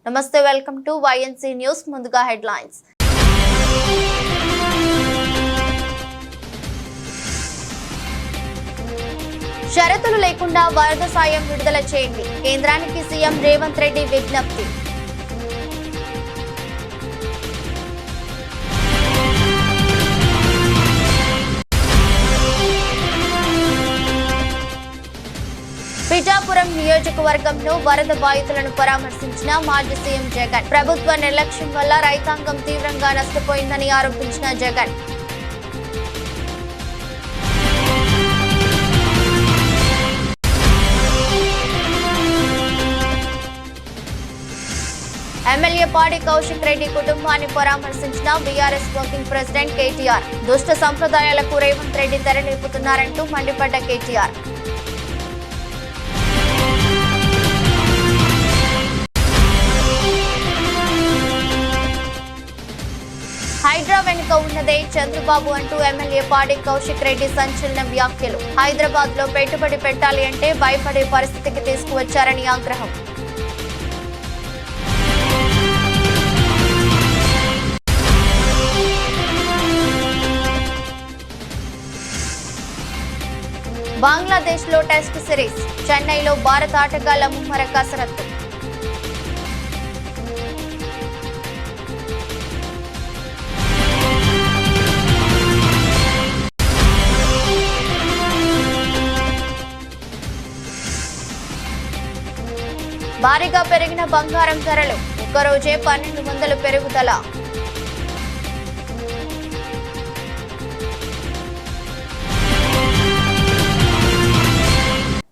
నమస్తే, welcome to YNC news. ముందుగా headlines. షరతులు లేకుండా వరద సాయం విడుదల చేయండి, కేంద్రానికి సీఎం రేవంత్ రెడ్డి విజ్ఞప్తి. పిఠాపురం నియోజకవర్గంలో వరద బాధితులను పరామర్శించిన మాజీ సీఎం జగన్. ప్రభుత్వ నిర్లక్ష్యం వల్ల రైతాంగం తీవ్రంగా నష్టపోయిందని ఆరోపించిన జగన్. ఎమ్మెల్యే పాడి కౌశిక్ రెడ్డి కుటుంబాన్ని పరామర్శించిన బీఆర్ఎస్ వర్కింగ్ ప్రెసిడెంట్ కేటీఆర్. దుష్ట సంప్రదాయాలకు రేవంత్ రెడ్డి తెరలేపుతున్నారంటూ మండిపడ్డ కేటీఆర్. హైడ్రా వెనుక ఉన్నదే చంద్రబాబు అంటూ ఎమ్మెల్యే పాడి కౌశిక్ రెడ్డి సంచలన వ్యాఖ్యలు. హైదరాబాద్ లో పెట్టుబడి పెట్టాలి అంటే భయపడే పరిస్థితికి తీసుకువచ్చారని ఆగ్రహం. బంగ్లాదేశ్ లో టెస్ట్ సిరీస్. చెన్నైలో భారత ఆటగాళ్ల ముమ్మర కసరత్తు. భారీగా పెరిగిన బంగారం ధరలు. ఒక్కరోజే 1200 పెరుగుదల.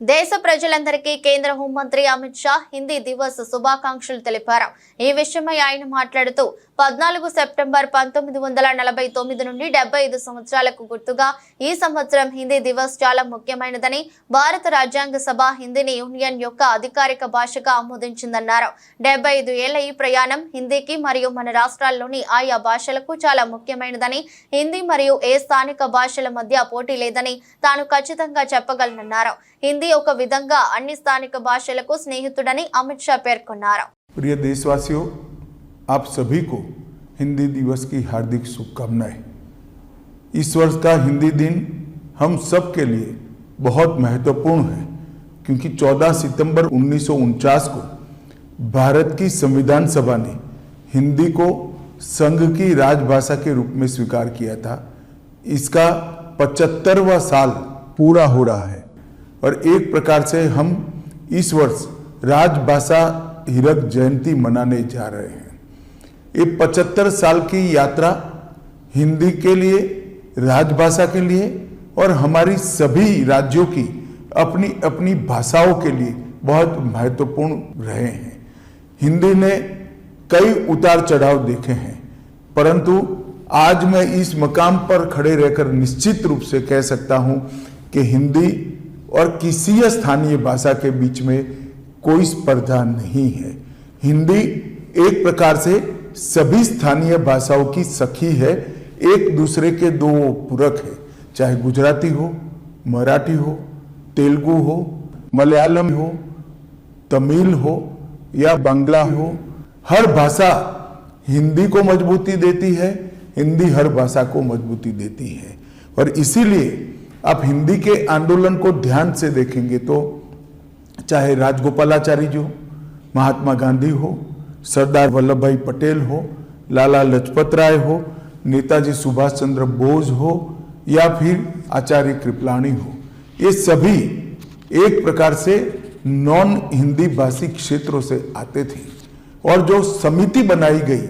దేశ ప్రజలందరికీ కేంద్ర హోంమంత్రి అమిత్ షా హిందీ దివస్ శుభాకాంక్షలు తెలిపారు. ఈ విషయమై ఆయన మాట్లాడుతూ 14 సెప్టెంబర్ 1949 నుండి 75 సంవత్సరాలకు గుర్తుగా ఈ సంవత్సరం హిందీ దివస్ చాలా ముఖ్యమైనదని, భారత రాజ్యాంగ సభ హిందీని యూనియన్ యొక్క అధికారిక భాషగా ఆమోదించిందన్నారు. 75 ఏళ్ల ఈ ప్రయాణం హిందీకి మరియు మన రాష్ట్రాల్లోని ఆయా భాషలకు చాలా ముఖ్యమైనదని, హిందీ మరియు ఏ స్థానిక భాషల మధ్య పోటీ లేదని తాను ఖచ్చితంగా చెప్పగలనన్నారు. హిందీ ఒక విధంగా అన్ని స్థానిక భాషలకు స్నేహితుడని అమిత్ షా పేర్కొన్నారు. प्रिय देशवासियों, आप सभी को हिंदी दिवस की हार्दिक शुभकामनाएं। इस वर्ष का हिंदी दिन हम सब के लिए बहुत महत्वपूर्ण है, क्योंकि 14 सितंबर 1949 को भारत की संविधान सभा ने हिंदी को संघ की राजभाषा के रूप में स्वीकार किया था। इसका 75वां साल पूरा हो रहा है और एक प्रकार से हम इस वर्ष राजभाषा हीरक जयंती मनाने जा रहे हैं। ये 75 साल की यात्रा हिंदी के लिए, राजभाषा के लिए और हमारी सभी राज्यों की अपनी अपनी भाषाओं के लिए बहुत महत्वपूर्ण रहे हैं। हिंदी ने कई उतार चढ़ाव देखे हैं, परंतु आज मैं इस मकाम पर खड़े रहकर निश्चित रूप से कह सकता हूं कि हिंदी और किसी स्थानीय भाषा के बीच में कोई स्पर्धा नहीं है। हिंदी एक प्रकार से सभी स्थानीय भाषाओं की सखी है, एक दूसरे के दो पूरक है। चाहे गुजराती हो, मराठी हो, तेलुगु हो, मलयालम हो, तमिल हो या बांग्ला हो, हर भाषा हिंदी को मजबूती देती है, हिंदी हर भाषा को मजबूती देती है। और इसीलिए आप हिंदी के आंदोलन को ध्यान से देखेंगे तो चाहे राजगोपालाचारी जी हो, महात्मा गांधी हो, सरदार वल्लभ भाई पटेल हो, लाला लजपत राय हो, नेताजी सुभाष चंद्र बोस हो या फिर आचार्य कृपलानी हो, ये सभी एक प्रकार से नॉन हिंदी भाषी क्षेत्रों से आते थे। और जो समिति बनाई गई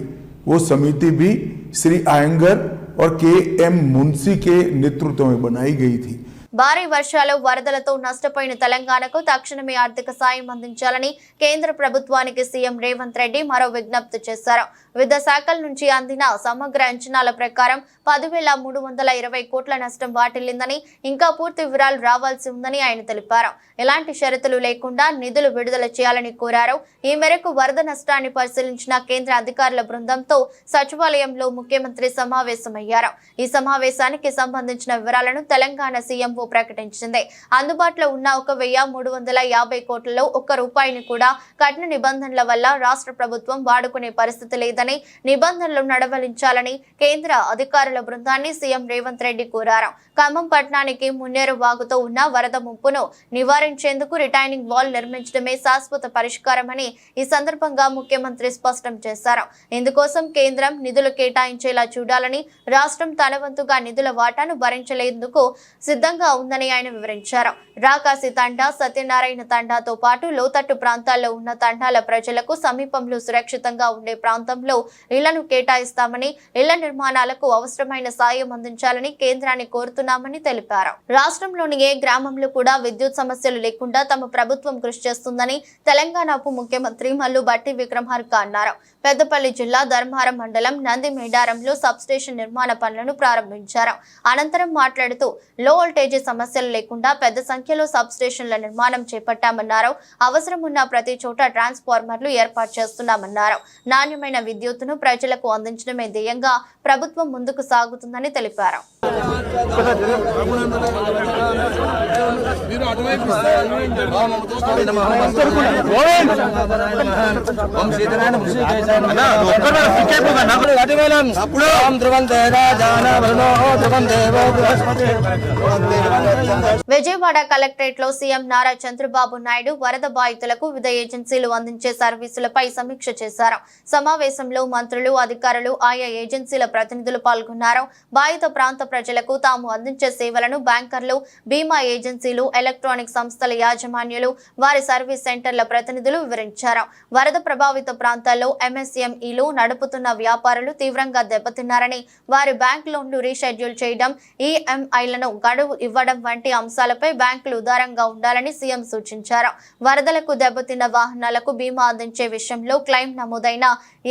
वो समिति भी श्री आयंगर और KM मुंशी के नेतृत्व में बनाई गई थी। భారీ వర్షాలు, వరదలతో నష్టపోయిన తెలంగాణకు తక్షణమే ఆర్థిక సాయం అందించాలని కేంద్ర ప్రభుత్వానికి సీఎం రేవంత్ రెడ్డి మరో విజ్ఞప్తి చేశారు. వివిధ శాఖల నుంచి అందిన సమగ్ర అంచనాల ప్రకారం 10,320 కోట్ల నష్టం వాటిల్లిందని, ఇంకా పూర్తి వివరాలు రావాల్సి ఉందని ఆయన తెలిపారు. ఎలాంటి షరతులు లేకుండా నిధులు విడుదల చేయాలని కోరారు. ఈ మేరకు వరద నష్టాన్ని పరిశీలించిన కేంద్ర అధికారుల బృందంతో సచివాలయంలో ముఖ్యమంత్రి సమావేశమయ్యారు. ఈ సమావేశానికి సంబంధించిన వివరాలను తెలంగాణ సీఎం ప్రకటించింది. అందుబాటులో ఉన్న 1,350 కోట్లలో ₹1 కూడా కఠిన నిబంధనల వల్ల రాష్ట్ర ప్రభుత్వం వాడుకునే పరిస్థితి లేదని, నిబంధనలు నడవలించాలని కేంద్ర అధికారుల బృందాన్ని సీఎం రేవంత్ రెడ్డి కోరారు. ఖమ్మం పట్టణానికి మున్నేరు వాగుతో ఉన్న వరద ముప్పును నివారించేందుకు రిటైనింగ్ వాల్ నిర్మించడమే శాశ్వత పరిష్కారమని ఈ సందర్భంగా ముఖ్యమంత్రి స్పష్టం చేశారు. ఇందుకోసం కేంద్రం నిధులు కేటాయించేలా చూడాలని, రాష్ట్రం తన వంతుగా నిధుల వాటాను భరించలేందుకు సిద్ధంగా ఉందని ఆయన వివరించారు. రాకాసి తండా, సత్యనారాయణ తండాతో పాటు లోతట్టు ప్రాంతాల్లో ఉన్న తండాల ప్రజలకు సమీపంలో సురక్షితంగా ఉండే ప్రాంతంలో ఇళ్లను కేటాయిస్తామని, ఇళ్ల నిర్మాణాలకు అవసరమైన సాయం అందించాలని కేంద్రాన్ని కోరుతున్నామని తెలిపారు. రాష్ట్రంలోని ఏ గ్రామంలో కూడా విద్యుత్ సమస్యలు లేకుండా తమ ప్రభుత్వం కృషి చేస్తుందని తెలంగాణ ఉప ముఖ్యమంత్రి మల్లు భట్టి విక్రమార్క అన్నారు. పెద్దపల్లి జిల్లా ధర్మారం మండలం నంది మేడారంలో సబ్స్టేషన్ నిర్మాణ పనులను ప్రారంభించారు. అనంతరం మాట్లాడుతూ లో వోల్టేజీ సమస్యలు లేకుండా పెద్ద సంఖ్యలో సబ్స్టేషన్ల నిర్మాణం చేపట్టామన్నారు. అవసరం ఉన్న ప్రతి చోట ట్రాన్స్ఫార్మర్లు ఏర్పాటు చేస్తున్నామన్నారు. నాణ్యమైన విద్యుత్తును ప్రజలకు అందించడమే ధ్యేయంగా ప్రభుత్వం ముందుకు సాగుతుందని తెలిపారు. విజయవాడ కలెక్టరేట్ లో సీఎం నారా చంద్రబాబు నాయుడు వరద బాధితులకు వివిధ ఏజెన్సీలు అందించే సర్వీసులపై సమీక్ష చేశారు. సమావేశంలో మంత్రులు, అధికారులు, ఆయా ఏజెన్సీల ప్రతినిధులు పాల్గొన్నారు. బాధిత ప్రాంత ప్రజలకు తాము అందించే సేవలను బ్యాంకర్లు, బీమా ఏజెన్సీలు, ఎలక్ట్రానిక్ సంస్థల యాజమాన్యులు, వారి సర్వీస్ సెంటర్ల ప్రతినిధులు వివరించారు. వరద ప్రభావిత ప్రాంతాల్లో ఎంఎస్ఎంఈలు నడుపుతున్న వ్యాపారులు తీవ్రంగా దెబ్బతిన్నారని, వారి బ్యాంక్ లోన్లు రీషెడ్యూల్ చేయడం, ఈఎంఐలను గడువు ఇవ్వడం వంటి అంశాలపై బ్యాంకులు ఉదారంగా ఉండాలని సీఎం సూచించారు. వరదలకు దెబ్బతిన్న వాహనాలకు బీమా అందించే విషయంలో క్లెయిమ్ నమోదైన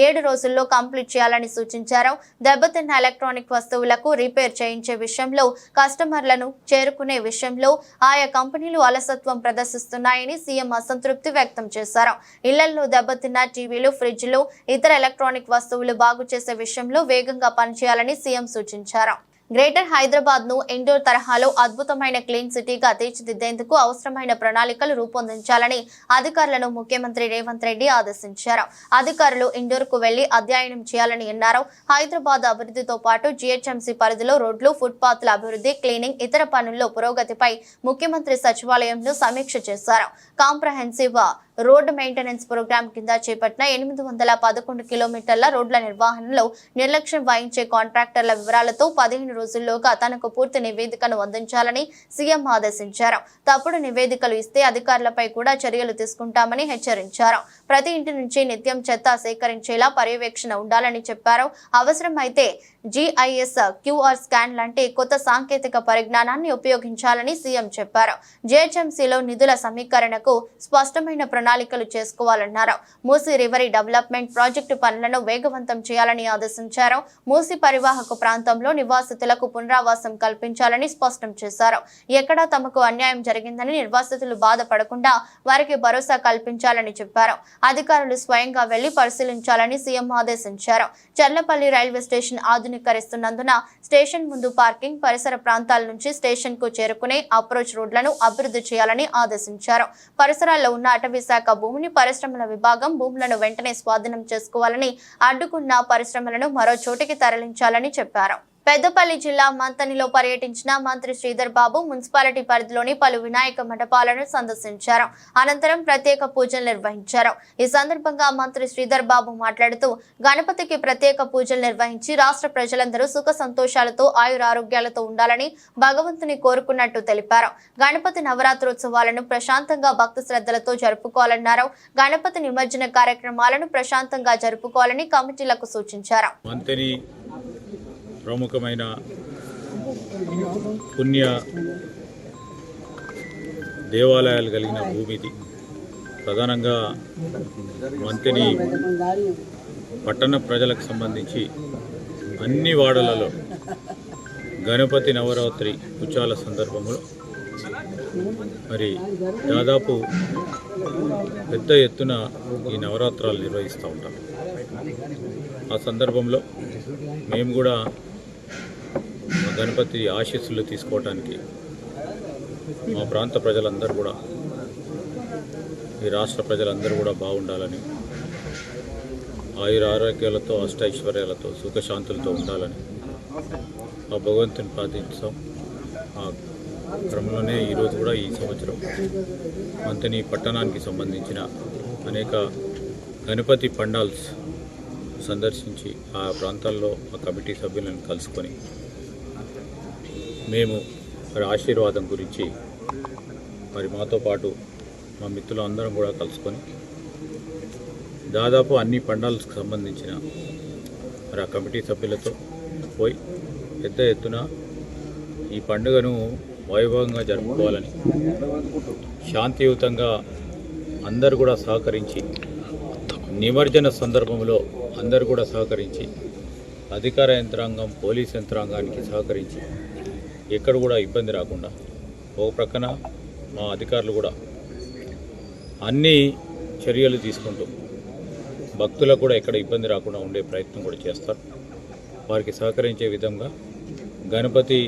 7 రోజుల్లో కంప్లీట్ చేయాలని సూచించారు. దెబ్బతిన్న ఎలక్ట్రానిక్ వస్తువులకు రిపేర్ చేయించే విషయంలో, కస్టమర్లను చేరుకునే విషయంలో ఆయా కంపెనీలు అలసత్వం ప్రదర్శిస్తున్నాయని సీఎం అసంతృప్తి వ్యక్తం చేశారు. ఇళ్లలో దెబ్బతిన్న టీవీలు, ఫ్రిడ్జ్లు, ఇతర ఎలక్ట్రానిక్ వస్తువులు బాగు చేసే విషయంలో వేగంగా పనిచేయాలని సీఎం సూచించారు. గ్రేటర్ హైదరాబాద్ ను ఇండోర్ తరహాలో అద్భుతమైన క్లీన్ సిటీగా తీర్చిదిద్దేందుకు అవసరమైన ప్రణాళికలు రూపొందించాలని అధికారులను ముఖ్యమంత్రి రేవంత్ రెడ్డి ఆదేశించారు. అధికారులు ఇండోర్ కు వెళ్లి అధ్యయనం చేయాలని అన్నారు. హైదరాబాద్ అభివృద్ధితో పాటు జీహెచ్ఎంసీ పరిధిలో రోడ్లు, ఫుట్పాత్ల అభివృద్ధి, క్లీనింగ్, ఇతర పనుల్లో పురోగతిపై ముఖ్యమంత్రి సచివాలయంలో సమీక్ష చేశారు. కాంప్రహెన్సివ్ రోడ్ మెయింటెనెన్స్ ప్రోగ్రాం కింద చేపట్టిన 811 కిలోమీటర్ల రోడ్ల నిర్వహణలో నిర్లక్ష్యం వహించే కాంట్రాక్టర్ల వివరాలతో 15 రోజుల్లోగా తనకు పూర్తి నివేదికను అందించాలని సీఎం ఆదేశించారు. తప్పుడు నివేదికలు ఇస్తే అధికారులపై కూడా చర్యలు తీసుకుంటామని హెచ్చరించారు. ప్రతి ఇంటి నుంచి నిత్యం చెత్త సేకరించేలా పర్యవేక్షణ ఉండాలని చెప్పారు. అవసరమైతే GIS QR స్కాన్ లాంటి కొత్త సాంకేతిక పరిజ్ఞానాన్ని ఉపయోగించాలని సీఎం చెప్పారు. జీహెచ్ఎంసీలో నిధుల సమీకరణకు స్పష్టమైన ప్రణాళికలు చేసుకోవాలన్నారు. మూసీ రివరీ డెవలప్మెంట్ ప్రాజెక్టు పనులను వేగవంతం చేయాలని ఆదేశించారు. మూసీ పరివాహక ప్రాంతంలో నివాసితులకు పునరావాసం కల్పించాలని స్పష్టం చేశారు. ఎక్కడా తమకు అన్యాయం జరిగిందని నిర్వాసితులు బాధపడకుండా వారికి భరోసా కల్పించాలని చెప్పారు. అధికారులు స్వయంగా వెళ్లి పరిశీలించాలని సీఎం ఆదేశించారు. చర్లపల్లి రైల్వే స్టేషన్ ఆధునీకరిస్తున్నందున స్టేషన్ ముందు పార్కింగ్, పరిసర ప్రాంతాల నుంచి స్టేషన్ కు చేరుకునే అప్రోచ్ రోడ్లను అభివృద్ధి చేయాలని ఆదేశించారు. పరిసరాల్లో ఉన్న అటవీ శాఖ భూమిని పరిశ్రమల విభాగం భూములను వెంటనే స్వాధీనం చేసుకోవాలని, అడ్డుకున్న పరిశ్రమలను మరో చోటికి తరలించాలని చెప్పారు. పెద్దపల్లి జిల్లా మంతనిలో పర్యటించిన మంత్రి శ్రీధర్ బాబు మున్సిపాలిటీ పరిధిలోని పలు వినాయక మండపాలను సందర్శించారు. అనంతరం ప్రత్యేక పూజలు నిర్వహించారు. ఈ సందర్భంగా మంత్రి శ్రీధర్ బాబు మాట్లాడుతూ గణపతికి ప్రత్యేక పూజలు నిర్వహించి రాష్ట్ర ప్రజలందరూ సుఖ సంతోషాలతో ఆయురారోగ్యాలతో ఉండాలని భగవంతుని కోరుకున్నట్టు తెలిపారు. గణపతి నవరాత్రోత్సవాలను ప్రశాంతంగా భక్తి శ్రద్ధలతో జరుపుకోవాలన్నారు. గణపతి నిమజ్జన కార్యక్రమాలను ప్రశాంతంగా జరుపుకోవాలని కమిటీలకు సూచించారు. ప్రముఖమైన పుణ్య దేవాలయాలు కలిగిన భూమిది. ప్రధానంగా మంతిని పట్టణ ప్రజలకు సంబంధించి అన్ని వాడలలో గణపతి నవరాత్రి ఉత్సవాల సందర్భంలో మరి దాదాపు పెద్ద ఎత్తున ఈ నవరాత్రాలు నిర్వహిస్తూ ఉంటాం. ఆ సందర్భంలో మేము కూడా గణపతి ఆశీస్సులు తీసుకోవడానికి మా ప్రాంత ప్రజలందరూ కూడా, ఈ రాష్ట్ర ప్రజలందరూ కూడా బాగుండాలని, ఆయురారోగ్యాలతో అష్టైశ్వర్యాలతో సుఖశాంతులతో ఉండాలని ఆ భగవంతుని ప్రార్థిస్తాం. ఆ క్రమంలోనే ఈరోజు కూడా ఈ సంవత్సరం మంతని పట్టణానికి సంబంధించిన అనేక గణపతి పండాల్స్ సందర్శించి ఆ ప్రాంతాల్లో ఆ కమిటీ సభ్యులను కలుసుకొని మేము మరి ఆశీర్వాదం గురించి మరి మాతో పాటు మా మిత్రులు అందరం కూడా కలుసుకొని దాదాపు అన్ని పండాలకు సంబంధించిన మరి ఆ కమిటీ సభ్యులతో పోయి పెద్ద ఎత్తున ఈ పండుగను వైభవంగా జరుపుకోవాలని, శాంతియుతంగా అందరూ కూడా సహకరించి, నిమజ్జన సందర్భంలో అందరూ కూడా సహకరించి, అధికార యంత్రాంగం పోలీస్ యంత్రాంగానికి సహకరించి ఎక్కడ కూడా ఇబ్బంది రాకుండా, ఒక ప్రక్కన మా అధికారులు కూడా అన్ని చర్యలు తీసుకుంటూ భక్తులకు కూడా ఎక్కడ ఇబ్బంది రాకుండా ఉండే ప్రయత్నం కూడా చేస్తారు. వారికి సహకరించే విధంగా గణపతి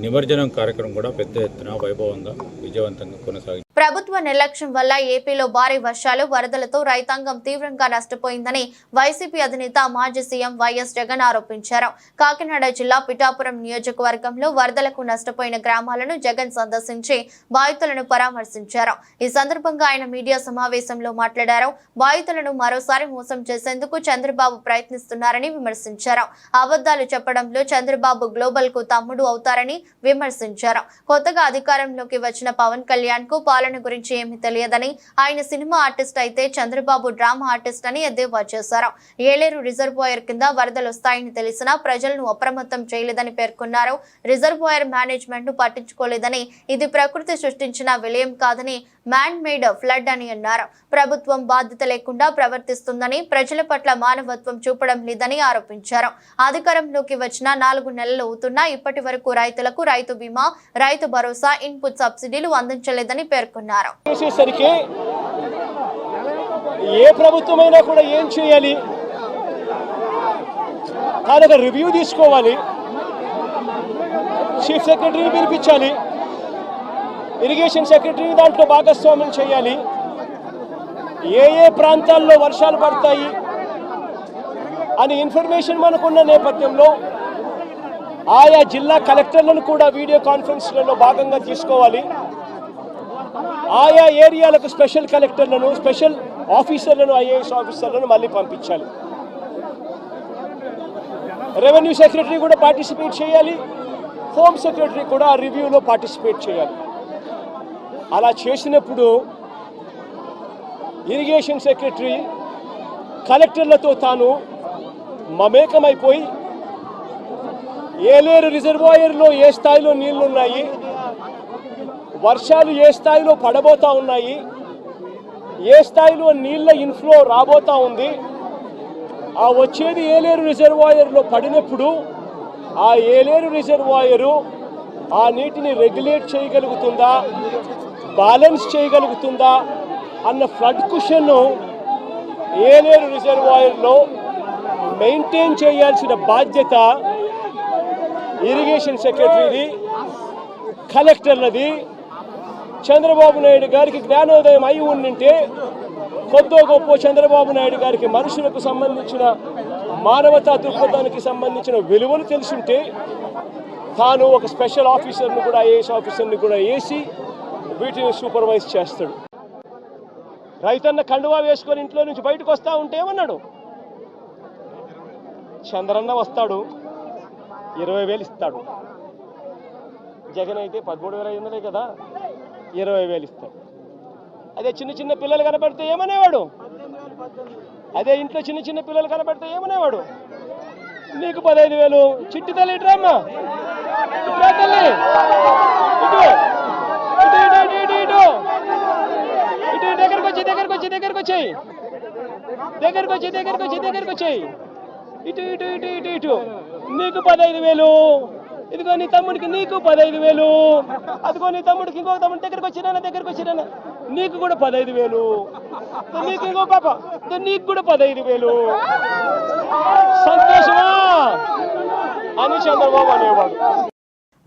నిమజ్జనం కార్యక్రమం కూడా పెద్ద ఎత్తున వైభవంగా విజయవంతంగా కొనసాగింది. ప్రభుత్వ నిర్లక్ష్యం వల్ల ఏపీలో భారీ వర్షాలు వరదలతో రైతాంగం తీవ్రంగా నష్టపోయిందని వైసీపీ అధినేత మాజీ సీఎం వైఎస్ జగన్ ఆరోపించారు. కాకినాడ జిల్లా పిఠాపురం నియోజకవర్గంలో వరదలకు నష్టపోయిన గ్రామాలను జగన్ సందర్శించి బాధితులను పరామర్శించారు. ఈ సందర్భంగా ఆయన మీడియా సమావేశంలో మాట్లాడారు. బాధితులను మరోసారి మోసం చేసేందుకు చంద్రబాబు ప్రయత్నిస్తున్నారని విమర్శించారు. అబద్ధాలు చెప్పడంలో చంద్రబాబు గ్లోబల్ కు తమ్ముడు అవుతారని విమర్శించారు. కొత్తగా అధికారంలోకి వచ్చిన పవన్ కళ్యాణ్ కు పాలన గురించి ఏమీ తెలియదని, ఆయన సినిమా ఆర్టిస్ట్ అయితే చంద్రబాబు డ్రామా ఆర్టిస్ట్ అని ఎద్దేవా చేశారు. ఏలేరు రిజర్వాయర్ కింద వరదలు వస్తాయని తెలిసినా ప్రజలను అప్రమత్తం చేయలేదని పేర్కొన్నారు. రిజర్వాయర్ మేనేజ్మెంట్ ను పట్టించుకోలేదని, ఇది ప్రకృతి సృష్టించిన విలయం కాదని, మ్యాన్ మేడ్ ఫ్లడ్ అని అన్నారు. ప్రభుత్వం బాధ్యత లేకుండా ప్రవర్తిస్తుందని, ప్రజల పట్ల మానవత్వం చూపడం లేదని ఆరోపించారు. అధికారంలోకి వచ్చిన 4 నెలలు అవుతున్నా ఇప్పటి వరకు రైతులకు రైతు బీమా, రైతు భరోసా, ఇన్పుట్ సబ్సిడీలు అందించలేదని పేర్కొన్నారు. ఏ ప్రభుత్వమైనా కూడా ఏం చేయాలి, దాని రివ్యూ తీసుకోవాలి, చీఫ్ సెక్రటరీని పిలిపించాలి, ఇరిగేషన్ సెక్రటరీ దాంట్లో భాగస్వామ్యం చేయాలి, ఏ ప్రాంతాల్లో వర్షాలు పడతాయి అని ఇన్ఫర్మేషన్ మనకున్న నేపథ్యంలో ఆయా జిల్లా కలెక్టర్లను కూడా వీడియో కాన్ఫరెన్స్లలో భాగంగా తీసుకోవాలి. ఆయా ఏరియాలకు స్పెషల్ కలెక్టర్లను, స్పెషల్ ఆఫీసర్లను, ఐఏఎస్ ఆఫీసర్లను మళ్ళీ పంపించాలి. రెవెన్యూ సెక్రటరీ కూడా పార్టిసిపేట్ చేయాలి, హోమ్ సెక్రటరీ కూడా ఆ రివ్యూలో పార్టిసిపేట్ చేయాలి. అలా చేసినప్పుడు ఇరిగేషన్ సెక్రటరీ కలెక్టర్లతో తాను మమేకమైపోయి ఏలేరు రిజర్వాయర్లో ఏ స్థాయిలో నీళ్లున్నాయి, వర్షాలు ఏ స్థాయిలో పడబోతా ఉన్నాయి, ఏ స్థాయిలో నీళ్ల ఇన్ఫ్లో రాబోతా ఉంది, ఆ వచ్చేది ఏలేరు రిజర్వాయర్లో పడినప్పుడు ఆ ఏలేరు రిజర్వాయరు ఆ నీటిని రెగ్యులేట్ చేయగలుగుతుందా, బ్యాలెన్స్ చేయగలుగుతుందా అన్న ఫ్లడ్ కుషన్ను ఏలేరు రిజర్వాయర్లో మెయింటైన్ చేయాల్సిన బాధ్యత ఇరిగేషన్ సెక్రటరీది, కలెక్టర్లది. చంద్రబాబు నాయుడు గారికి జ్ఞానోదయం అయి ఉండింటే కొద్దో గొప్ప చంద్రబాబు నాయుడు గారికి మనుషులకు సంబంధించిన మానవతా దృక్పథానికి సంబంధించిన విలువలు తెలుసుంటే తాను ఒక స్పెషల్ ఆఫీసర్ని కూడా, ఐఏఎస్ ఆఫీసర్ని కూడా వేసి వీటిని సూపర్వైజ్ చేస్తాడు. రైతన్న కండువా వేసుకొని ఇంట్లో నుంచి బయటకు వస్తా ఉంటే ఏమన్నాడు, చంద్రన్న వస్తాడు 20,000 ఇస్తాడు, జగన్ అయితే 13,500 కదా 20,000 ఇస్తాడు. అదే చిన్న చిన్న పిల్లలు కనబడితే ఏమనేవాడు, అదే ఇంట్లో చిన్న చిన్న పిల్లలు కనబడితే ఏమనేవాడు, నీకు 15,000. చిట్టి తల్లి ఇట్రామ్మా, ఇట్రా తల్లి, ఇటు ఇటు ఇటు ఇటు ఇటు ఇటు దగ్గరకు వచ్చి దగ్గరకు వచ్చి దగ్గరకు వచ్చాయి దగ్గరకు వచ్చి దగ్గరకు వచ్చి దగ్గరకు వచ్చాయి ఇటు ఇటు ఇటు ఇటు ఇటు నీకు 15,000. ఇదిగో నీ తమ్ముడికి నీకు 15,000. అదిగో నీ తమ్ముడికి ఇంకో తమ్ముడి దగ్గరకు వచ్చినా నీకు కూడా 15,000. నీకు ఇంకో పాప నీకు కూడా 15,000. సంతోషమా అని చంద్రబాబు అనేవాడు.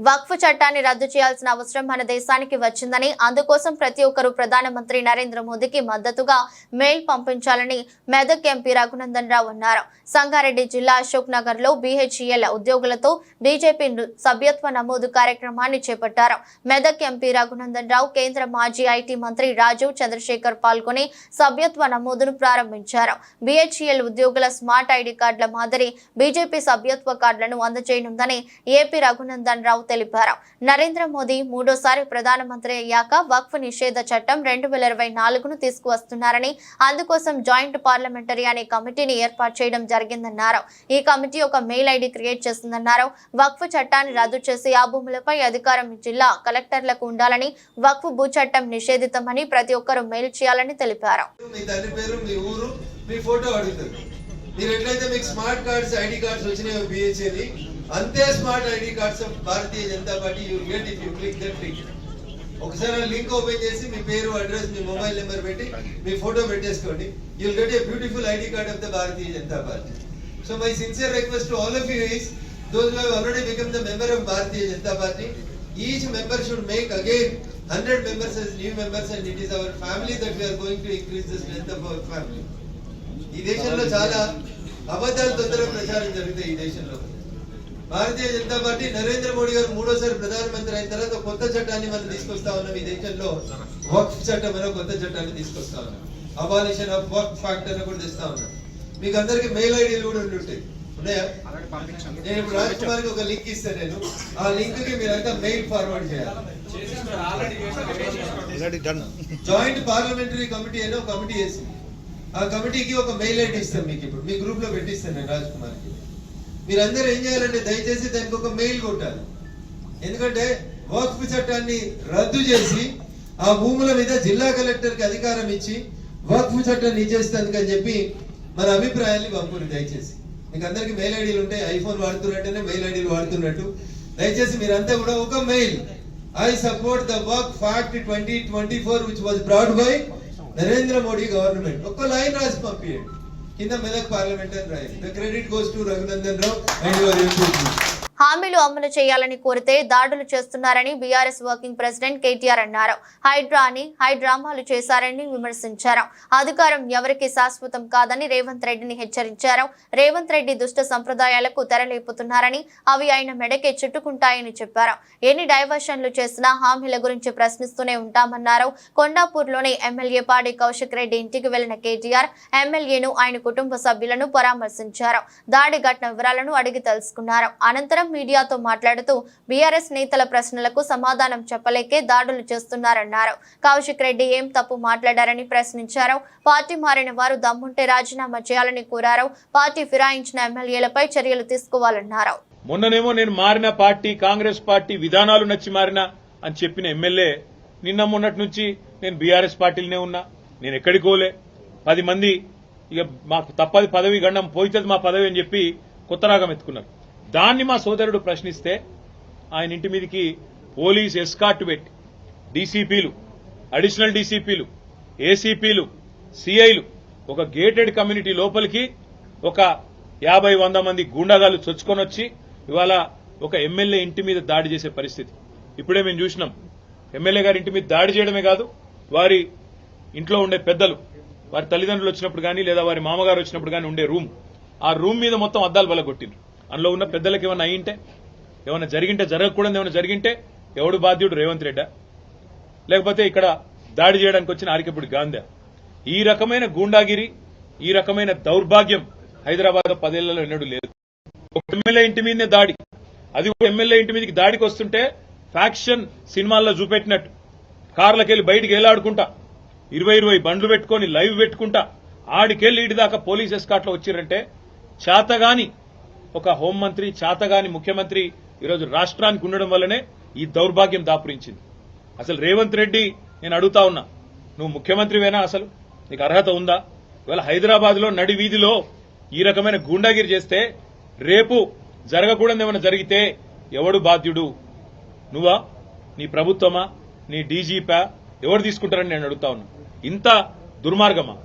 వక్ఫ్ చట్టాన్ని రద్దు చేయాల్సిన అవసరం మన దేశానికి వచ్చిందని, అందుకోసం ప్రతి ఒక్కరూ ప్రధానమంత్రి నరేంద్ర మోదీకి మద్దతుగా మెయిల్ పంపించాలని మెదక్ ఎంపీ రఘునందన్ రావు అన్నారు. సంగారెడ్డి జిల్లా అశోక్ నగర్ లో BHEL ఉద్యోగులతో బీజేపీ సభ్యత్వ నమోదు కార్యక్రమాన్ని చేపట్టారు. మెదక్ ఎంపీ రఘునందన్ రావు, కేంద్ర మాజీ IT మంత్రి రాజీవ్ చంద్రశేఖర్ పాల్గొని సభ్యత్వ నమోదును ప్రారంభించారు. BHEL ఉద్యోగుల స్మార్ట్ ID కార్డుల మాదిరి బీజేపీ సభ్యత్వ కార్డులను అందజేయనుందని ఏపీ రఘునందన్ రావు తెలిపారు. నరేంద్ర మోదీ మూడోసారి ప్రధానమంత్రి అయ్యాక వక్ఫ్ నిషేధ చట్టం 2024ను తీసుకువస్తున్నారని, అందుకోసం జాయింట్ పార్లమెంటరీ అనే కమిటీని ఏర్పాటు చేయడం జరిగిందన్నారు. ఈ కమిటీ ఒక మెయిల్ ID క్రియేట్ చేస్తుందన్నారు. వక్ఫ్ చట్టాన్ని రద్దు చేసి ఆ భూములపై అధికారం జిల్లా కలెక్టర్లకు ఉండాలని, వక్ఫ్ భూ చట్టం నిషేధితమని ప్రతి ఒక్కరూ మెయిల్ చేయాలని తెలిపారు. మీరు ఎట్లయితే మీకు స్మార్ట్ కార్డ్స్ ID కార్డ్స్ వచ్చినాయో BHEL అంతే smart ID cards of Bharatiya Janata party you get if you click that link. ఒకసారి లింక్ ఓపెన్ చేసి మీ పేరు, అడ్రస్, మీ మొబైల్ నెంబర్ పెట్టి మీ ఫోటో పెట్టేసుకోండి. You will get a beautiful ID card of the Bharatiya Janata party. So my sincere request to all of you is those who have already become the member of Bharatiya Janata Party, each member should make again 100 members as new members, and it is our family that we are going to increase the strength of our family. ఈ దేశంలో చాలా అబద్ధాలు తొందర ప్రచారం జరుగుతాయి. ఈ దేశంలో Bharatiya Janata party Narendra Modi గారు మూడోసారి ప్రధానమంత్రి అయిన తర్వాత కొత్త చట్టాన్ని మనం తీసుకొస్తా ఉన్నాం. ఈ దేశంలో వక్ఫ్ చట్టం అనే కొత్త చట్టాన్ని తీసుకొస్తా ఉన్నాం. అబాలిషన్ ఆఫ్ వక్ఫ్ యాక్ట్ అని కూడా తెస్తా ఉన్నాం. మీకు అందరికి మెయిల్ ఐడీలు కూడా ఉంటాయి, ఉన్నాయా? నేను ఇప్పుడు రాజ్ కుమార్ కి ఒక లింక్ ఇస్తాను. నేను ఆ లింక్ కి మీరంతా మెయిల్ ఫార్వర్డ్ చేయాలి. జాయింట్ పార్లమెంటరీ కమిటీ అని ఒక కమిటీ వేసింది. ఆ కమిటీకి ఒక మెయిల్ ఐడి ఇస్తాం మీకు. ఇప్పుడు మీ గ్రూప్ లో పెట్టిస్తాను నేను రాజ్ కుమార్ కి. మీరందరూ ఏం చేయాలంటే దయచేసి దానికి ఒక మెయిల్ కొట్టాలి. ఎందుకంటే వక్ఫ్ చట్టాన్ని రద్దు చేసి ఆ భూముల మీద జిల్లా కలెక్టర్ కి అధికారం ఇచ్చి వక్ఫ్ చట్టాన్ని ఇచ్చేస్తానికి చెప్పి మన అభిప్రాయాన్ని పంపుని. దయచేసి మీకు అందరికి మెయిల్ ఐడీలు ఉంటాయి. ఐఫోన్ వాడుతున్నట్టేనే మెయిల్ ఐడీలు వాడుతున్నట్టు దయచేసి మీరంతా కూడా ఒక mail, I support the Waqf act 2024 which was brought by Narendra Modi government. ఒక్క లైన్ రాసి పంపియండి. కింద మెదక్ పార్లమెంట్ అని రాయండి. The credit goes to Raghunandan Rao and your MP. హామీలు అమలు చేయాలని కోరితే దాడులు చేస్తున్నారని బీఆర్ఎస్ వర్కింగ్ ప్రెసిడెంట్ కేటీఆర్ అన్నారు. హైడ్రా అని హైడ్రామాలు చేశారని విమర్శించారు. అధికారం ఎవరికి శాశ్వతం కాదని రేవంత్ రెడ్డిని హెచ్చరించారు. రేవంత్ రెడ్డి దుష్ట సంప్రదాయాలకు తెరలేపుతున్నారని, అవి ఆయన మెడకే చుట్టుకుంటాయని చెప్పారు. ఎన్ని డైవర్షన్లు చేసినా హామీల గురించి ప్రశ్నిస్తూనే ఉంటామన్నారు. కొండాపూర్లోని ఎమ్మెల్యే పాడి కౌశిక్ రెడ్డి ఇంటికి వెళ్లిన కేటీఆర్ ఎమ్మెల్యేను, ఆయన కుటుంబ సభ్యులను పరామర్శించారు. దాడి ఘటన వివరాలను అడిగి తెలుసుకున్నారు. అనంతరం మీడియాతో మాట్లాడుతూ బీఆర్ఎస్ నేతల ప్రశ్నలకు సమాధానం చెప్పలేకే దాడులు చేస్తున్నారన్నారు. కౌశిక్ రెడ్డి ఏం తప్పు మాట్లాడారని ప్రశ్నించారు. పార్టీ మారిన వారు దమ్ముంటే రాజీనామా చేయాలని కోరారు. పార్టీ ఫిరాయించిన ఎమ్మెల్యేలపై చర్యలు తీసుకోవాలన్నారు. మొన్ననేమో నేను మారిన పార్టీ కాంగ్రెస్ పార్టీ విధానాలు నచ్చి మారినా అని చెప్పిన ఎమ్మెల్యే నిన్న మొన్నటి నుంచి నేను బీఆర్ఎస్ పార్టీలోనే ఉన్నా, నేను ఎక్కడికి పోలే, 10 మంది ఇక మాకు తప్పది పదవి గండం పోయితుంది మా పదవి అని చెప్పి కొత్త రాగం ఎత్తుకున్నారు. దాన్ని మా సోదరుడు ప్రశ్నిస్తే ఆయన ఇంటి మీదకి పోలీస్ ఎస్కార్ట్ పెట్టి డీసీపీలు, అడిషనల్ డీసీపీలు, ఏసీపీలు, సిఐలు ఒక గేటెడ్ కమ్యూనిటీ లోపలికి ఒక 50-100 మంది గూండాగాలు చొచ్చుకొని వచ్చి ఇవాళ ఒక ఎమ్మెల్యే ఇంటి మీద దాడి చేసే పరిస్థితి ఇప్పుడే మేము చూసినాం. ఎమ్మెల్యే గారి ఇంటి మీద దాడి చేయడమే కాదు, వారి ఇంట్లో ఉండే పెద్దలు, వారి తల్లిదండ్రులు వచ్చినప్పుడు కానీ లేదా వారి మామగారు వచ్చినప్పుడు కానీ ఉండే ఆ రూమ్ మీద మొత్తం అద్దాలు బలగొట్టిండ్రు. అందులో ఉన్న పెద్దలకు ఏమైనా అయ్యింటే, ఏమైనా జరిగింటే, జరగకూడదు ఏమైనా జరిగింటే ఎవడు బాధ్యుడు? రేవంత్ రెడ్డా లేకపోతే ఇక్కడ దాడి చేయడానికి వచ్చిన ఆరికపూడి గాంధీ? ఈ రకమైన గూండాగిరి, ఈ రకమైన దౌర్భాగ్యం హైదరాబాద్ 10 ఏళ్లలో ఎన్నడూ లేదు. ఒక ఎమ్మెల్యే ఇంటి మీదనే దాడి, అది ఒక ఎమ్మెల్యే ఇంటి మీదకి దాడికి వస్తుంటే ఫ్యాక్షన్ సినిమాల్లో చూపెట్టినట్టు కార్లకెళ్లి బయటికి ఏలాడుకుంటా 20 బండ్లు పెట్టుకుని లైవ్ పెట్టుకుంటా ఆడికెళ్లి ఇటు దాకా పోలీస్ ఎస్కాట్లో వచ్చిరంటే చేతగాని ఒక హోంమంత్రి, చేతగాని ముఖ్యమంత్రి ఈరోజు రాష్ట్రానికి ఉండడం వల్లనే ఈ దౌర్భాగ్యం దాపురించింది. అసలు రేవంత్ రెడ్డి నేను అడుగుతా ఉన్నా, నువ్వు ముఖ్యమంత్రివేనా? అసలు నీకు అర్హత ఉందా? ఇవాళ హైదరాబాద్ లో నడి వీధిలో ఈ రకమైన గూండాగిరి చేస్తే రేపు జరగకూడదు ఏమైనా జరిగితే ఎవడు బాధ్యుడు? నువ్వా, నీ ప్రభుత్వమా, నీ డీజీపా? ఎవరు తీసుకుంటారని నేను అడుగుతా ఉన్నా. ఇంత దుర్మార్గమా?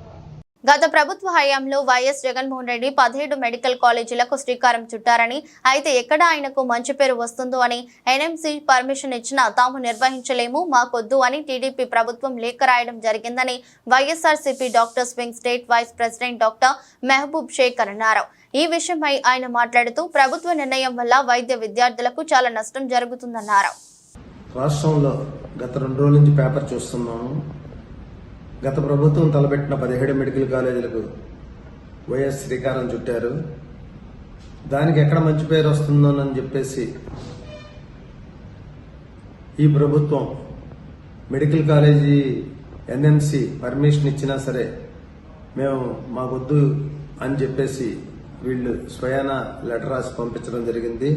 గత ప్రభుత్వ హయాంలో వైఎస్ జగన్మోహన్ రెడ్డి 17 మెడికల్ కాలేజీలకు శ్రీకారం చుట్టారని, అయితే ఎక్కడ ఆయనకు మంచి పేరు వస్తుందో అని ఎన్ఎంసీ పర్మిషన్ ఇచ్చినా తాము నిర్వహించలేము, మాకొద్దు అని టీడీపీ ప్రభుత్వం లేఖ రాయడం జరిగిందని YSRCP doctors wing state vice president doctor Mehboob Shaik అన్నారు. ఈ విషయమై ఆయన మాట్లాడుతూ ప్రభుత్వ నిర్ణయం వల్ల వైద్య విద్యార్థులకు చాలా నష్టం జరుగుతుందన్నారు. రాష్ట్రంలో గత 2 రోజుల నుంచి పేపర్ చూస్తున్నాము. గత ప్రభుత్వం తలపెట్టిన 17 మెడికల్ కాలేజీలకు వైఎస్ శ్రీకారం చుట్టారు. దానికి ఎక్కడ మంచి పేరు వస్తుందోనని చెప్పేసి ఈ ప్రభుత్వం మెడికల్ కాలేజీ ఎన్ఎంసీ పర్మిషన్ ఇచ్చినా సరే మేము మాకొద్దు అని చెప్పేసి వీళ్ళు స్వయాన లెటర్ రాసి పంపించడం జరిగింది.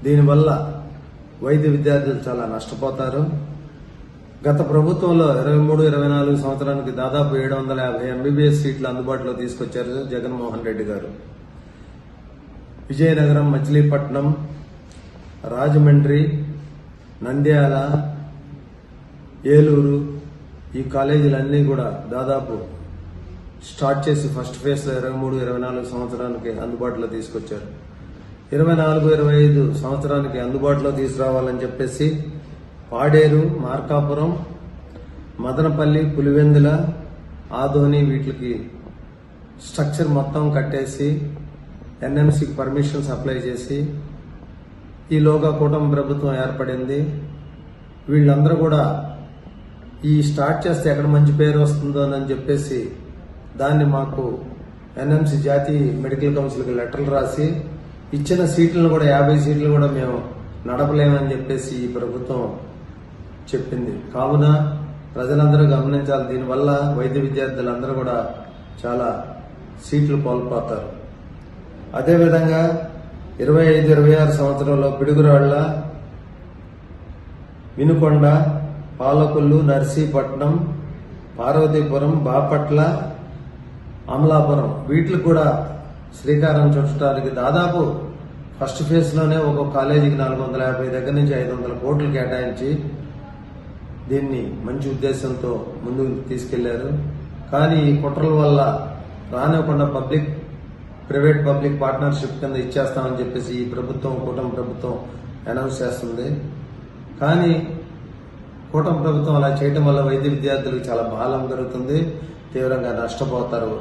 దీనివల్ల వైద్య విద్యార్థులు చాలా నష్టపోతారు. గత ప్రభుత్వంలో 23-24 సంవత్సరానికి దాదాపు 750 ఎంబీబీఎస్ సీట్లు అందుబాటులో తీసుకొచ్చారు జగన్మోహన్ రెడ్డి గారు. విజయనగరం, మచిలీపట్నం, రాజమండ్రి, నంద్యాల, ఏలూరు ఈ కాలేజీలన్నీ కూడా దాదాపు స్టార్ట్ చేసి ఫస్ట్ ఫేజ్ 23-24 సంవత్సరానికి అందుబాటులో తీసుకొచ్చారు. 24-25 సంవత్సరానికి అందుబాటులో తీసుకురావాలని చెప్పేసి పాడేరు, మార్కాపురం, మదనపల్లి, పులివెందుల, ఆదోని వీటికి స్ట్రక్చర్ మొత్తం కట్టేసి ఎన్ఎంసీకి పర్మిషన్స్ అప్లై చేసి ఈలోగా కూటమి ప్రభుత్వం ఏర్పడింది. వీళ్ళందరూ కూడా ఈ స్టార్ట్ చేస్తే ఎక్కడ మంచి పేరు వస్తుందో అని చెప్పేసి దాన్ని మాకు ఎన్ఎంసీ జాతీయ మెడికల్ కౌన్సిల్కి లెటర్లు రాసి ఇచ్చిన సీట్లను కూడా 50 సీట్లు కూడా మేము నడపలేమని చెప్పేసి ఈ ప్రభుత్వం చెప్పింది. కావున ప్రజలందరూ గమనించాలి. దీనివల్ల వైద్య విద్యార్థులందరూ కూడా చాలా సీట్లు కోల్పోతారు. అదేవిధంగా 25-26 సంవత్సరంలో పిడుగురాళ్ల, వినుకొండ, పాలకొల్లు, నర్సీపట్నం, పార్వతీపురం, బాపట్ల, అమలాపురం వీటికి కూడా శ్రీకారం చుట్టడానికి దాదాపు ఫస్ట్ ఫేజ్ లోనే ఒక్కొక్క కాలేజీకి 450 దగ్గర నుంచి 500 కోట్లు కేటాయించి దీన్ని మంచి ఉద్దేశంతో ముందుకు తీసుకెళ్లారు. కానీ ఈ కుట్రల వల్ల రానివ్వకుండా ప్రైవేట్ పబ్లిక్ పార్ట్నర్షిప్ కింద ఇచ్చేస్తామని చెప్పేసి ఈ ప్రభుత్వం, కూటమి ప్రభుత్వం అనౌన్స్ చేస్తుంది. కానీ కూటమి ప్రభుత్వం అలా చేయడం వల్ల వైద్య విద్యార్థులకు చాలా బాధం జరుగుతుంది, తీవ్రంగా నష్టపోతారు.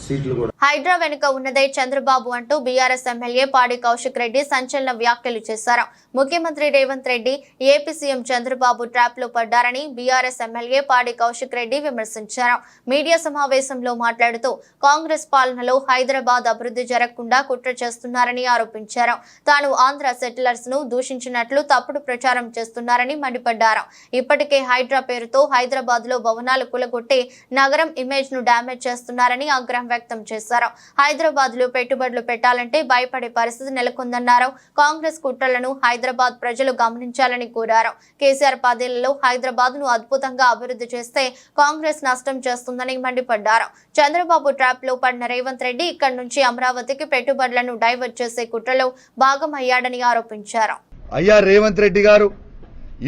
సీట్లు కూడా హైడ్రా వెనుక ఉన్నదే చంద్రబాబు అంటూ బీఆర్ఎస్ ఎమ్మెల్యే పాడి కౌశిక్ రెడ్డి సంచలన వ్యాఖ్యలు చేశారు. ముఖ్యమంత్రి Revanth Reddy, AP CM Chandrababu trap లో పడ్డారని బీఆర్ఎస్ ఎమ్మెల్యే పాడి కౌశిక్ రెడ్డి విమర్శించారు. మీడియా సమావేశంలో మాట్లాడుతూ కాంగ్రెస్ పాలనలో హైదరాబాద్ అభివృద్ధి జరగకుండా కుట్ర చేస్తున్నారని ఆరోపించారు. తాను ఆంధ్ర సెటిలర్స్ ను దూషించినట్లు తప్పుడు ప్రచారం చేస్తున్నారని మండిపడ్డారు. ఇప్పటికే హైడ్రా పేరుతో హైదరాబాద్ లో భవనాలు కూలగొట్టి నగరం ఇమేజ్ ను డ్యామేజ్ చేస్తున్నారని ఆగ్రహం వ్యక్తం చేశారు. హైదరాబాద్ లో పెట్టుబడులు పెట్టాలంటే భయపడే పరిస్థితి నెలకొందన్నారు. కాంగ్రెస్ కుట్రలను హైదరాబాద్ ప్రజలు గమనించాలని కోరారు. కేసీఆర్ 10 ఏళ్లలో హైదరాబాద్ ను అద్భుతంగా అభివృద్ధి చేస్తే కాంగ్రెస్ నష్టం చేస్తుందని మండిపడ్డారు. చంద్రబాబు ట్రాప్ లో పడిన రేవంత్ రెడ్డి ఇక్కడి నుంచి అమరావతికి పెట్టుబడులను డైవర్ట్ చేసే కుట్రలో భాగమయ్యాడని ఆరోపించారు. అయ్యా రేవంత్ రెడ్డి గారు,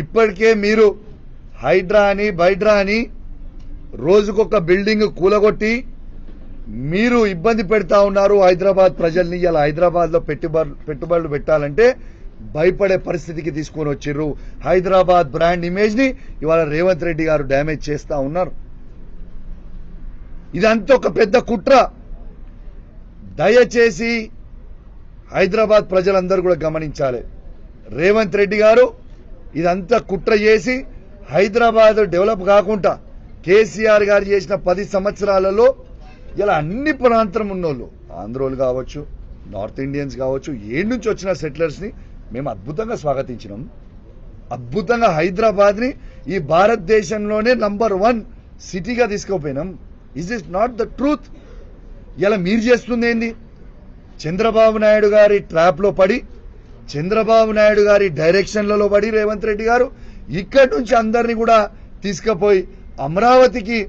ఇప్పటికే మీరు హైడ్రా అని బైడ్రా అని రోజుకొక బిల్డింగ్ కూలగొట్టి మీరు ఇబ్బంది పెడతా ఉన్నారు హైదరాబాద్ ప్రజల్ని. ఇలా హైదరాబాద్ లో పెట్టుబడులు పెట్టాలంటే భయపడే పరిస్థితికి తీసుకొని వచ్చిర్రు. హైదరాబాద్ బ్రాండ్ ఇమేజ్ ని ఇవాళ రేవంత్ రెడ్డి గారు డ్యామేజ్ చేస్తా ఉన్నారు. ఇదంతా ఒక పెద్ద కుట్ర. దయచేసి హైదరాబాద్ ప్రజలందరూ కూడా గమనించాలి. రేవంత్ రెడ్డి గారు ఇదంతా కుట్ర చేసి హైదరాబాద్ డెవలప్ కాకుండా కేసీఆర్ గారు చేసిన 10 సంవత్సరాలలో ఇలా అన్ని ప్రాంతం ఉన్నోళ్ళు, ఆంధ్రోలు కావచ్చు, నార్త్ ఇండియన్స్ కావచ్చు, ఏడు నుంచి వచ్చిన సెటిలర్స్ ని మేము అద్భుతంగా స్వాగతించినాం. అద్భుతంగా హైదరాబాద్ ని ఈ భారతదేశంలోనే నంబర్ 1 సిటీగా తీసుకుపోయినాం. Is is not the truth? ఇలా మీరు చేస్తుంది ఏంది? చంద్రబాబు నాయుడు గారి ట్రాప్ లో పడి, చంద్రబాబు నాయుడు గారి డైరెక్షన్లలో పడి రేవంత్ రెడ్డి గారు ఇక్కడి నుంచి అందరినీ కూడా తీసుకుపోయి అమరావతికి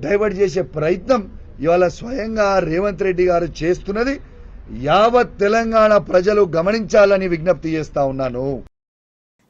డైవర్ట్ చేసే ప్రయత్నం ఇవాళ స్వయంగా రేవంత్ రెడ్డి గారు చేస్తున్నది యావత్ తెలంగాణ ప్రజలు గమనించాలని విజ్ఞప్తి చేస్తా ఉన్నాను.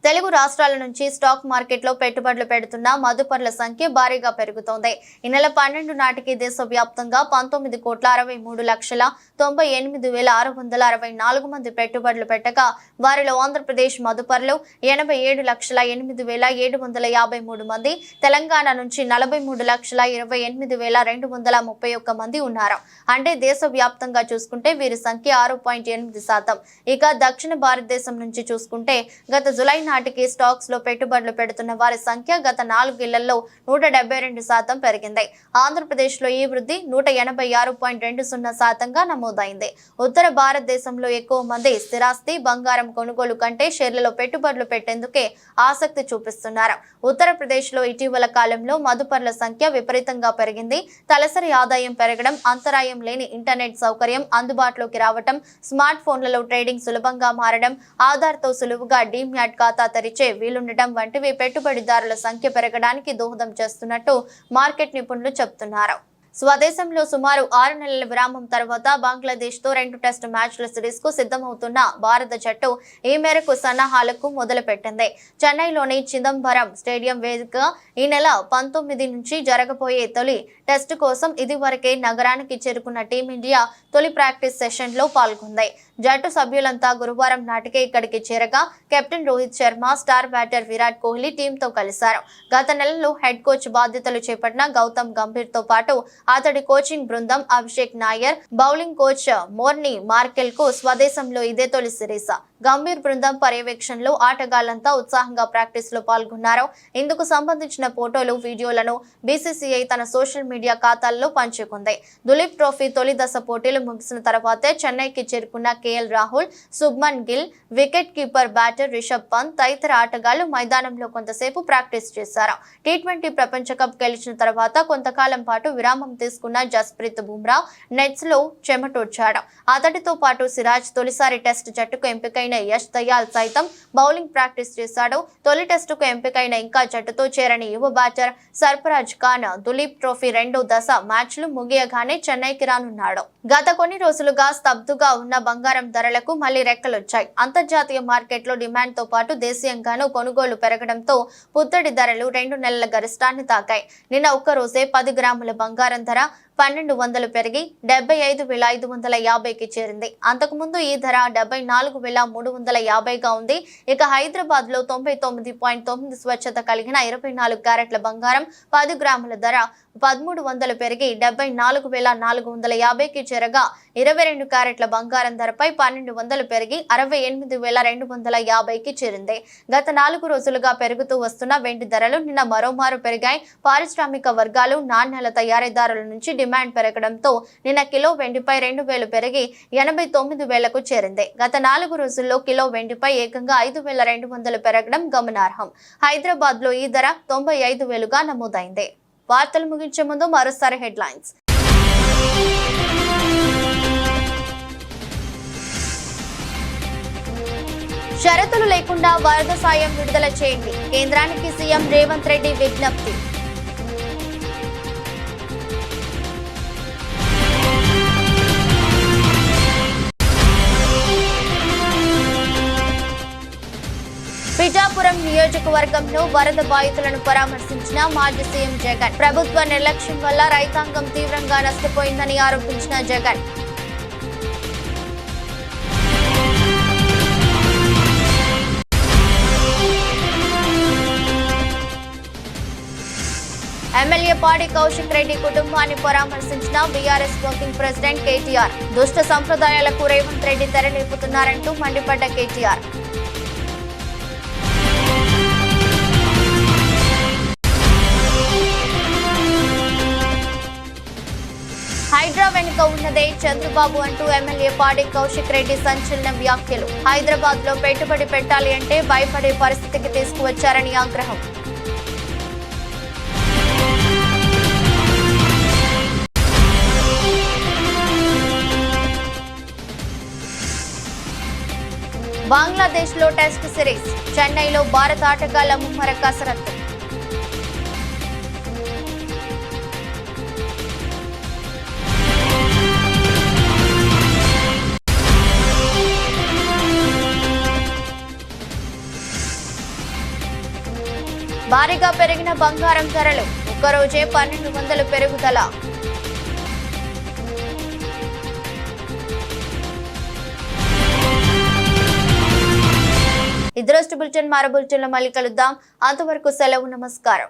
తెలుగు రాష్ట్రాల నుంచి స్టాక్ మార్కెట్లో పెట్టుబడులు పెడుతున్న మదుపర్ల సంఖ్య భారీగా పెరుగుతోంది. ఈ నెల 12 నాటికి దేశవ్యాప్తంగా 19,63,98,664 మంది పెట్టుబడులు పెట్టగా వారిలో ఆంధ్రప్రదేశ్ మదుపర్లు 87,08,753 మంది, తెలంగాణ నుంచి 43,28,231 మంది ఉన్నారు. అంటే దేశవ్యాప్తంగా చూసుకుంటే వీరి సంఖ్య 6.8%. ఇక దక్షిణ భారతదేశం నుంచి చూసుకుంటే గత జులై నాటికి స్టాక్స్ లో పెట్టుబడులు పెడుతున్న వారి సంఖ్య గత 4 ఏళ్లలో 172% పెరిగింది. ఆంధ్రప్రదేశ్ లో ఈ వృద్ధి 186.20% నమోదైంది. ఉత్తర భారతదేశంలో ఎక్కువ మంది స్థిరాస్తి, బంగారం కొనుగోలు కంటే షేర్లలో పెట్టుబడులు పెట్టేందుకే ఆసక్తి చూపిస్తున్నారు. ఉత్తరప్రదేశ్ లో ఇటీవల కాలంలో మదుపర్ల సంఖ్య విపరీతంగా పెరిగింది. తలసరి ఆదాయం పెరగడం, అంతరాయం లేని ఇంటర్నెట్ సౌకర్యం అందుబాటులోకి రావడం, స్మార్ట్ ఫోన్లలో ట్రేడింగ్ సులభంగా మారడం, ఆధార్తో సులువుగా డీమ్యాట్ ఖాతా తెరిచే వీలుండటం వంటివి పెట్టుబడిదారుల సంఖ్య పెరగడానికి దోహదం చేస్తున్నట్టు మార్కెట్ నిపుణులు చెబుతున్నారు. స్వదేశంలో సుమారు 6 నెలల విరామం తర్వాత బంగ్లాదేశ్ తో 2 టెస్ట్ మ్యాచ్ల సిరీస్ కు సిద్ధమవుతున్న భారత జట్టు ఈ మేరకు సన్నాహాలకు మొదలుపెట్టింది. చెన్నైలోని చిదంబరం స్టేడియం వేదికగా ఈ నెల 19 నుంచి జరగబోయే తొలి టెస్టు కోసం ఇదివరకే నగరానికి చేరుకున్న టీమిండియా తొలి ప్రాక్టీస్ సెషన్ లో పాల్గొంది. జట్టు సభ్యులంతా గురువారం నాటికే ఇక్కడికి చేరగా captain Rohit Sharma, star batter Virat Kohli టీంతో కలిశారు. గత నెలలో హెడ్ కోచ్ బాధ్యతలు చేపట్టిన గౌతమ్ గంభీర్ తో పాటు అతడి కోచింగ్ బృందం Abhishek Nair, bowling coach Morne Merkel కు స్వదేశంలో ఇదే తొలి సిరీస్. గంభీర్ బృందం పర్యవేక్షణలో ఆటగాళ్లంతా ఉత్సాహంగా ప్రాక్టీస్ లో పాల్గొన్నారు. ఇందుకు సంబంధించిన ఫోటోలు, వీడియోలను బీసీసీఐ తన సోషల్ మీడియా ఖాతాల్లో పంచుకుంది. దులీప్ ట్రోఫీ తొలి దశ పోటీలు ముగిసిన తర్వాతే చెన్నైకి చేరుకున్న KL Rahul, Shubman Gill, wicket keeper batter Rishabh Pant తదితర ఆటగాళ్లు మైదానంలో కొంతసేపు ప్రాక్టీస్ చేశారు. టీ20 ప్రపంచ కప్ గెలిచిన తర్వాత కొంతకాలం పాటు విరామం తీసుకున్న జస్ప్రీత్ బుమ్రా నెట్స్ లో చెమటోడ్చాడు. అతడితో పాటు సిరాజ్ తొలిసారి టెస్ట్ జట్టుకు ఎంపికైన యష్ దయాల్ సైతం బౌలింగ్ ప్రాక్టీస్ చేశాడు. తొలి టెస్టుకు ఎంపికైన ఇంకా జట్టుతో చేరని యువ బ్యాటర్ సర్ఫరాజ్ ఖాన్ దులీప్ ట్రోఫీ 2వ దశ మ్యాచ్లు ముగియగానే చెన్నైకి రానున్నాడు. గత కొన్ని రోజులుగా స్తబ్దుగా ఉన్న బంగారం ధరలకు మళ్లీ రెక్కలొచ్చాయి. అంతర్జాతీయ మార్కెట్లో డిమాండ్ తో పాటు దేశీయంగానూ కొనుగోలు పెరగడంతో పుత్తడి ధరలు 2 నెలల గరిష్టాన్ని తాకాయి. నిన్న ఒక్కరోజే 10 గ్రాముల బంగారం ధర 1200 పెరిగి 75,550కి చేరింది. అంతకుముందు ఈ ధర 74,350గా ఉంది. ఇక హైదరాబాద్ లో 99.9 స్వచ్ఛత కలిగిన 24 క్యారెట్ల బంగారం 10 గ్రాముల ధర 1300 పెరిగి 74,450కి చేరగా 22 క్యారెట్ల బంగారం ధరపై 1200 పెరిగి 68,250కి చేరింది. గత 4 రోజులుగా పెరుగుతూ వస్తున్న వెండి ధరలు నిన్న మరోమారు పెరిగాయి. పారిశ్రామిక వర్గాలు, నాణ్యాల తయారీదారుల నుంచి డిమాండ్ పెరగడంతో నిన్న కిలో వెండిపై 2000 పెరిగి 89,000కు చేరింది. గత 4 రోజుల్లో కిలో వెండిపై ఏకంగా 5,200 పెరగడం గమనార్హం. హైదరాబాద్ లో ఈ ధర 95,000గా నమోదైంది. వార్తలు ముగించే ముందు మరోసారి హెడ్లైన్స్. షరతులు లేకుండా వరద సాయం విడుదల చేయండి, కేంద్రానికి సీఎం రేవంత్ రెడ్డి విజ్ఞప్తి. పిఠాపురం నియోజకవర్గంలో వరద బాధితులను పరామర్శించిన మాజీ సీఎం జగన్. ప్రభుత్వ నిర్లక్ష్యం వల్ల రైతాంగం తీవ్రంగా నష్టపోయిందని ఆరోపించిన జగన్. ఎమ్మెల్యే పాడి కౌశిక్ రెడ్డి కుటుంబాన్ని పరామర్శించిన బీఆర్ఎస్ వర్కింగ్ ప్రెసిడెంట్ కేటీఆర్. దుష్ట సంప్రదాయాలకు రేవంత్ రెడ్డి తెరలేపుతున్నారంటూ మండిపడ్డ కేటీఆర్. హైడ్రా వెనుక ఉన్నదే చంద్రబాబు అంటూ ఎమ్మెల్యే పాడి కౌశిక్ రెడ్డి సంచలన వ్యాఖ్యలు. హైదరాబాద్ లో పెట్టుబడి పెట్టాలి అంటే భయపడే పరిస్థితికి తీసుకువచ్చారని ఆగ్రహం. బంగ్లాదేశ్ లో టెస్ట్ సిరీస్, చెన్నైలో భారత ఆటగాళ్ల ముమ్మర కసరత్తు. భారీగా పెరిగిన బంగారం ధరలు, ఒక్కరోజే 1200 పెరుగుదల. ఇద్దరు బులెటిన్ మరో బులెటిన్లో మళ్ళీ కలుద్దాం. అంతవరకు సెలవు, నమస్కారం.